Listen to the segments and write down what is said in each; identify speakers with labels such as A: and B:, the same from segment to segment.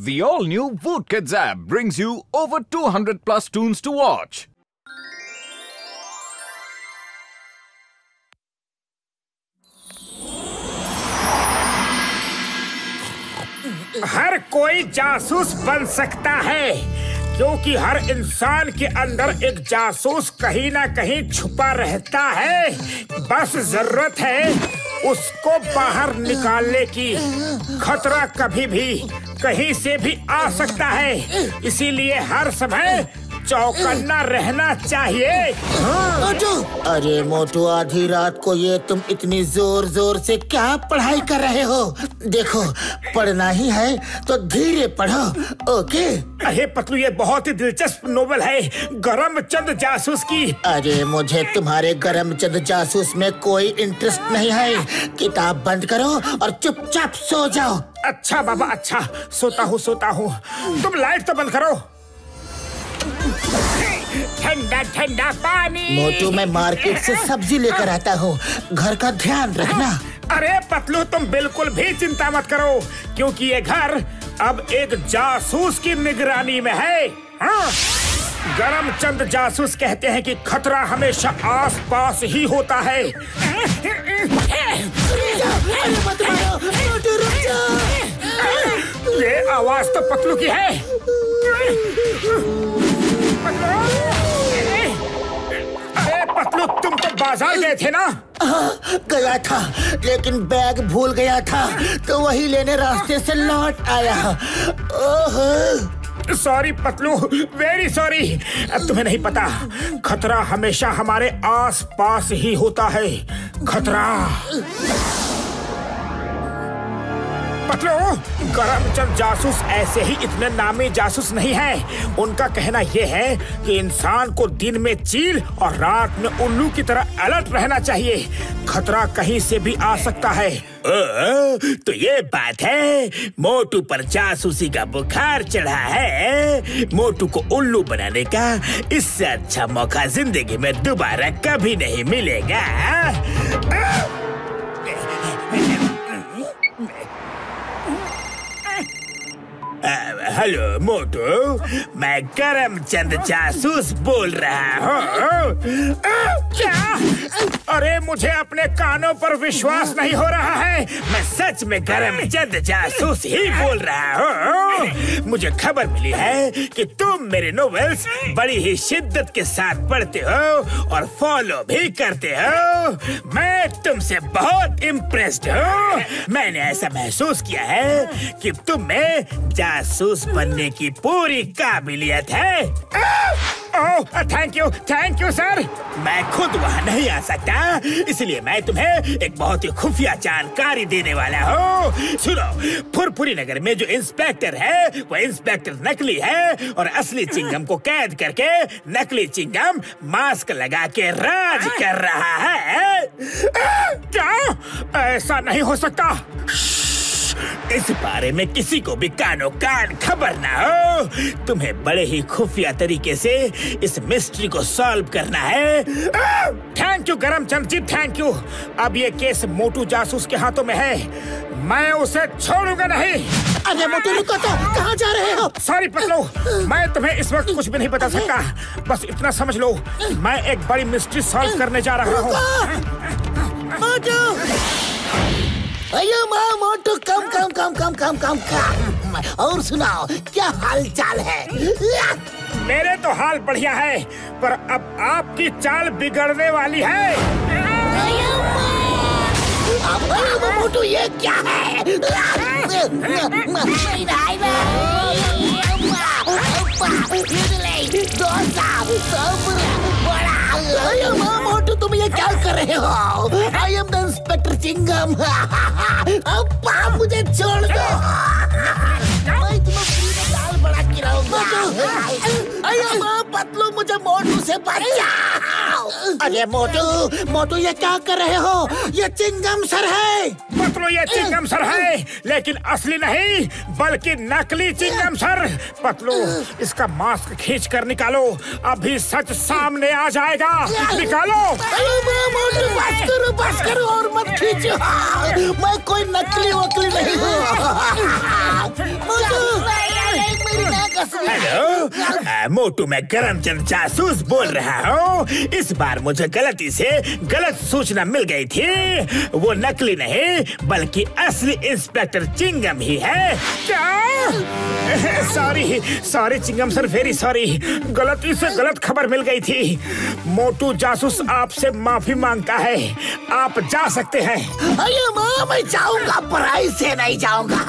A: The all-new Voot Kids app brings you over 200 plus tunes to watch.
B: हर कोई जासूस बन सकता है, क्योंकि हर इंसान के अंदर एक जासूस कहीं ना कहीं छुपा रहता है। बस जरूरत है उसको बाहर निकालने की। खतरा कभी भी कहीं से भी आ सकता है, इसीलिए हर समय चौकन्ना रहना चाहिए।
C: अरे मोटू, आधी रात को ये तुम इतनी जोर जोर से क्या पढ़ाई कर रहे हो? देखो, पढ़ना ही है तो धीरे पढ़ो, ओके?
B: अरे पतलू, ये बहुत ही दिलचस्प नोवेल है, करमचंद जासूस की।
C: अरे मुझे तुम्हारे करमचंद जासूस में कोई इंटरेस्ट नहीं है। किताब बंद करो और चुपचाप सो जाओ।
B: अच्छा बाबा, अच्छा, सोता हूँ। तुम लाइट तो बंद करो। ठंडा ठंडा पानी।
C: मोटू, मैं मार्केट से सब्जी लेकर आता हूँ, घर का ध्यान रखना।
B: अरे पतलू, तुम बिल्कुल भी चिंता मत करो, क्योंकि ये घर अब एक जासूस की निगरानी में है। हाँ, करमचंद जासूस कहते हैं कि खतरा हमेशा आसपास ही होता है। ये आवाज तो पतलू की है। अरे पतलू, तुम तो बाजार गए थे ना?
C: गया था, लेकिन बैग भूल गया था, तो वही लेने रास्ते से लौट आया।
B: Sorry Patlu, very sorry. तुम्हें नहीं पता, खतरा हमेशा हमारे आसपास ही होता है। खतरा। पतलू, करमचंद जासूस ऐसे ही इतने नामी जासूस नहीं है। उनका कहना यह है कि इंसान को दिन में चील और रात में उल्लू की तरह अलर्ट रहना चाहिए। खतरा कहीं से भी आ सकता है। तो ये बात है, मोटू पर जासूसी का बुखार चढ़ा है। मोटू को उल्लू बनाने का इससे अच्छा मौका जिंदगी में दोबारा कभी नहीं मिलेगा। हेलो मोटू, मैं करमचंद जासूस बोल रहा हूँ। क्या? अरे मुझे अपने कानों पर विश्वास नहीं हो रहा है। मैं सच में करमचंद जासूस ही बोल रहा हूँ। मुझे खबर मिली है कि तुम मेरे नोवेल्स बड़ी ही शिद्दत के साथ पढ़ते हो और फॉलो भी करते हो। मैं तुमसे बहुत इम्प्रेस्ड हूँ। मैंने ऐसा महसूस किया है कि तुम में जासूस बनने की पूरी काबिलियत है। ओह, थैंक यू सर। मैं खुद वहाँ नहीं आ सकता, इसलिए मैं तुम्हें एक बहुत ही खुफिया जानकारी देने वाला हूँ। सुनो, फुरफुरी नगर में जो इंस्पेक्टर है वो इंस्पेक्टर नकली है और असली चिंगम को कैद करके नकली चिंगम मास्क लगा के राज कर रहा है। क्या? ऐसा नहीं हो सकता। इस बारे में किसी को भी कानो कान खबर ना हो। तुम्हें बड़े ही खुफिया तरीके से इस मिस्ट्री को सॉल्व करना है। Thank you Karamchand ji, thank you. अब ये केस मोटू जासूस के हाथों में है, मैं उसे छोड़ूंगा नहीं।
C: अरे मोटू, रुको तो, कहाँ जा रहे हो?
B: सॉरी पतलू, मैं तुम्हें इस वक्त कुछ भी नहीं बता सकता। बस इतना समझ लो, मैं एक बड़ी मिस्ट्री सॉल्व करने जा रहा हूँ।
C: अयो माँ, मोटू, कम। और सुनाओ, क्या हाल चाल है?
B: मेरे तो हाल बढ़िया है, पर अब आपकी चाल बिगड़ने वाली है।
C: मोटू, ये क्या है? मोटू, तुम ये क्या कर रहे हो? I am the inspector Chingum. अब्बा, मुझे छोड़ दो। मैं तुम्हें फ्री में दाल बड़ा खिलाऊंगा। पतलू, मुझे मोटू से बचाओ। अरे मोटू, ये क्या कर रहे हो? ये चिंगम सर है।
B: पतलू, ये चिंगम सर है, लेकिन असली नहीं बल्कि नकली चिंगम सर। पतलू, इसका मास्क खींच कर निकालो, अभी सच सामने आ जाएगा। निकालो।
C: मोटू, बस करो और मत खींचो। मैं कोई नकली वकली नहीं हूँ। मोटू,
B: हेलो मोटू, मैं करमचंद जासूस बोल रहा हूँ। इस बार मुझे गलती से गलत सूचना मिल गई थी। वो नकली नहीं बल्कि असली इंस्पेक्टर चिंगम ही है। क्या? Sorry Chingum sir, very sorry. गलती से गलत खबर मिल गई थी। मोटू जासूस आपसे माफी मांगता है। आप जा सकते हैं।
C: अरे माँ, मैं जाऊंगा पर ऐसे नहीं जाऊंगा।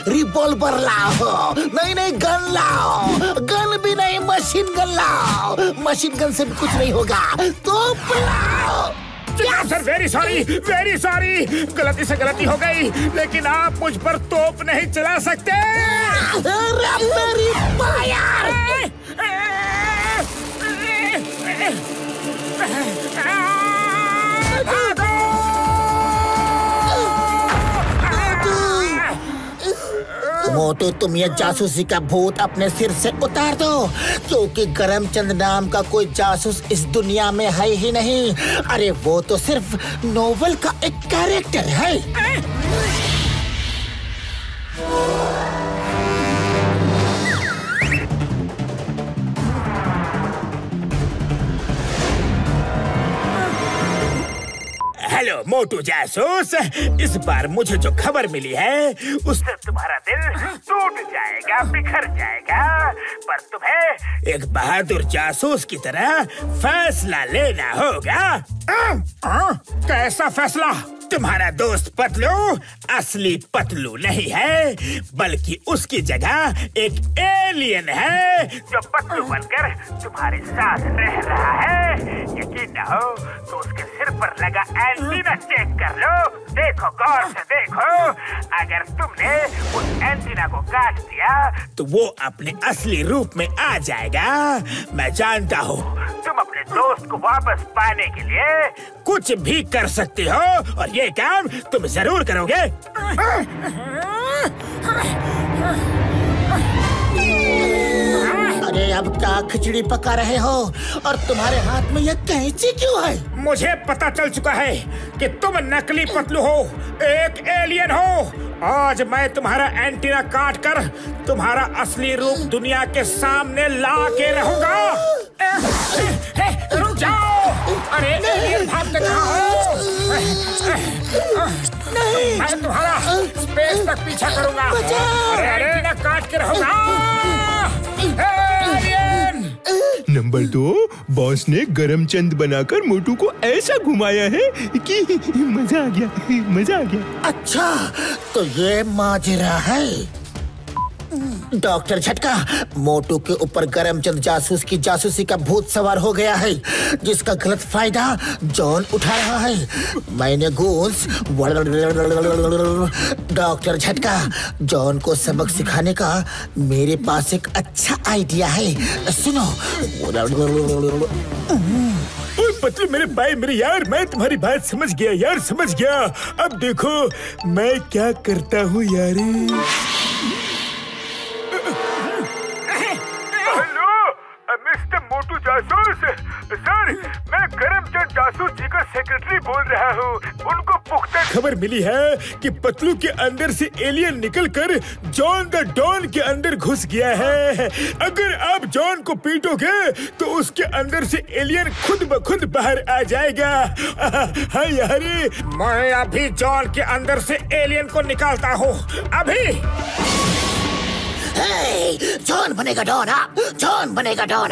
C: रिवॉल्वर लाओ, नहीं गन लाओ। गन भी नहीं, मशीन गन लाओ। मशीन गन से भी कुछ नहीं होगा, तोप लाओ।
B: सर वेरी सॉरी, गलती से गलती हो गई, लेकिन आप मुझ पर तोप नहीं चला सकते।
C: मोटू, तुम ये जासूसी का भूत अपने सिर से उतार दो, क्योंकि करमचंद नाम का कोई जासूस इस दुनिया में है ही नहीं। अरे वो तो सिर्फ नोवेल का एक कैरेक्टर है।
B: हेलो मोटू जासूस, इस बार मुझे जो खबर मिली है उससे तुम्हारा दिल टूट जाएगा, बिखर जाएगा। पर तुम्हें एक बहादुर जासूस की तरह फैसला लेना होगा। कैसा फैसला? तुम्हारा दोस्त पतलू असली पतलू नहीं है, बल्कि उसकी जगह एक एलियन है जो पतलू बनकर तुम्हारे साथ रह रहा है। यकीन न हो तो उसके सिर पर लगा एंटीना चेक कर लो। देखो, गौर से देखो। अगर तुमने उस एंटीना को काट दिया तो वो अपने असली रूप में आ जाएगा। मैं जानता हूँ तुम अपने दोस्त को वापस पाने के लिए कुछ भी कर सकती हो, और ये काम तुम जरूर करोगे।
C: अरे अब क्या खिचड़ी पका रहे हो? और तुम्हारे हाथ में ये कैंची क्यों है?
B: मुझे पता चल चुका है कि तुम नकली पतलू हो, एक एलियन हो। आज मैं तुम्हारा एंटीना काट कर तुम्हारा असली रूप दुनिया के सामने ला के रहूंगा। रुक जाओ! अरे एलियन भागते कहाँ हो? मैं तुम्हारा स्पेस तक पीछा करूंगा। एंटीना काट के रहूंगा।
D: नंबर 2, बॉस ने गरमचंद बनाकर मोटू को ऐसा घुमाया है कि मजा आ गया।
C: अच्छा, तो ये माजरा है। डॉक्टर झटका, मोटू के ऊपर करमचंद जासूस की जासूसी का भूत सवार हो गया है, जिसका गलत फायदा जॉन उठा रहा है। मैंने गूंज डॉक्टर झटका, जॉन को सबक सिखाने का मेरे पास एक अच्छा आइडिया है। सुनो।
B: पतलू मेरे भाई, मेरे यार, मैं तुम्हारी बात समझ गया यार, समझ गया। अब देखो मैं क्या करता हूँ यार। मिस्टर मोटू जासूस सर, मैं करमचंद जासूस जी का सेक्रेटरी बोल रहा हूँ। उनको पुख्ता खबर मिली है कि पतलू के अंदर से एलियन निकलकर जॉन द डॉन के अंदर घुस गया है। अगर आप जॉन को पीटोगे तो उसके अंदर से एलियन खुद ब खुद बाहर आ जाएगा। हाँ यार, मैं अभी जॉन के अंदर से एलियन को निकालता हूँ, अभी।
C: जॉन बनेगा डॉन, जॉन बनेगा डॉन।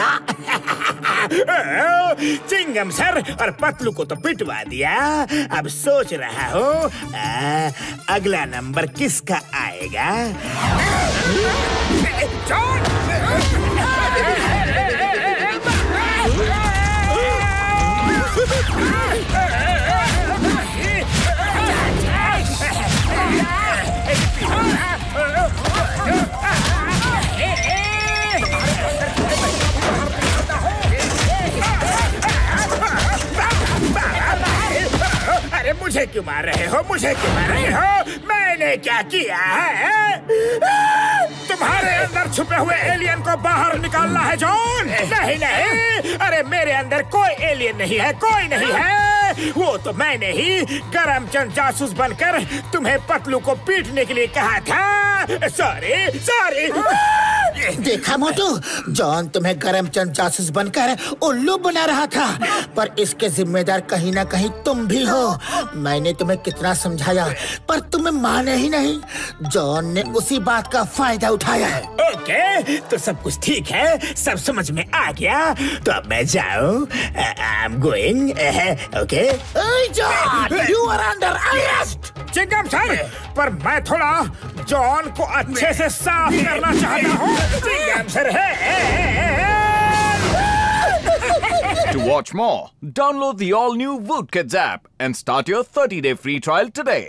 B: चिंगम सर और पतलू को तो पिटवा दिया। अब सोच रहा हूँ अगला नंबर किसका आएगा। जॉन! अरे मुझे क्यों मार रहे हो? मुझे क्यों मार रहे हो? मैंने क्या किया है? तुम्हारे अंदर छुपे हुए एलियन को बाहर निकालना है जॉन। नहीं नहीं, अरे मेरे अंदर कोई एलियन नहीं है, कोई नहीं है। वो तो मैंने ही करमचंद जासूस बनकर तुम्हें पतलू को पीटने के लिए कहा था। Sorry sorry.
C: देखा मोटू, जॉन तुम्हें करमचंद जासूस बनकर उल्लू बना रहा था, पर इसके जिम्मेदार कहीं ना कहीं तुम भी हो। मैंने तुम्हें कितना समझाया पर तुम्हें माने ही नहीं। जॉन ने उसी बात का फायदा उठाया है।
B: ओके, तो सब कुछ ठीक है, सब समझ में आ गया। तो अब मैं जाऊं? I am going. Okay.
C: John, you are under arrest.
B: Chingum sir, पर मैं थोड़ा जॉन को अच्छे से साफ करना चाहता हूँ। चिंगम सर है।
A: To watch more, download the all-new Woodkids app and start your 30-day free trial today.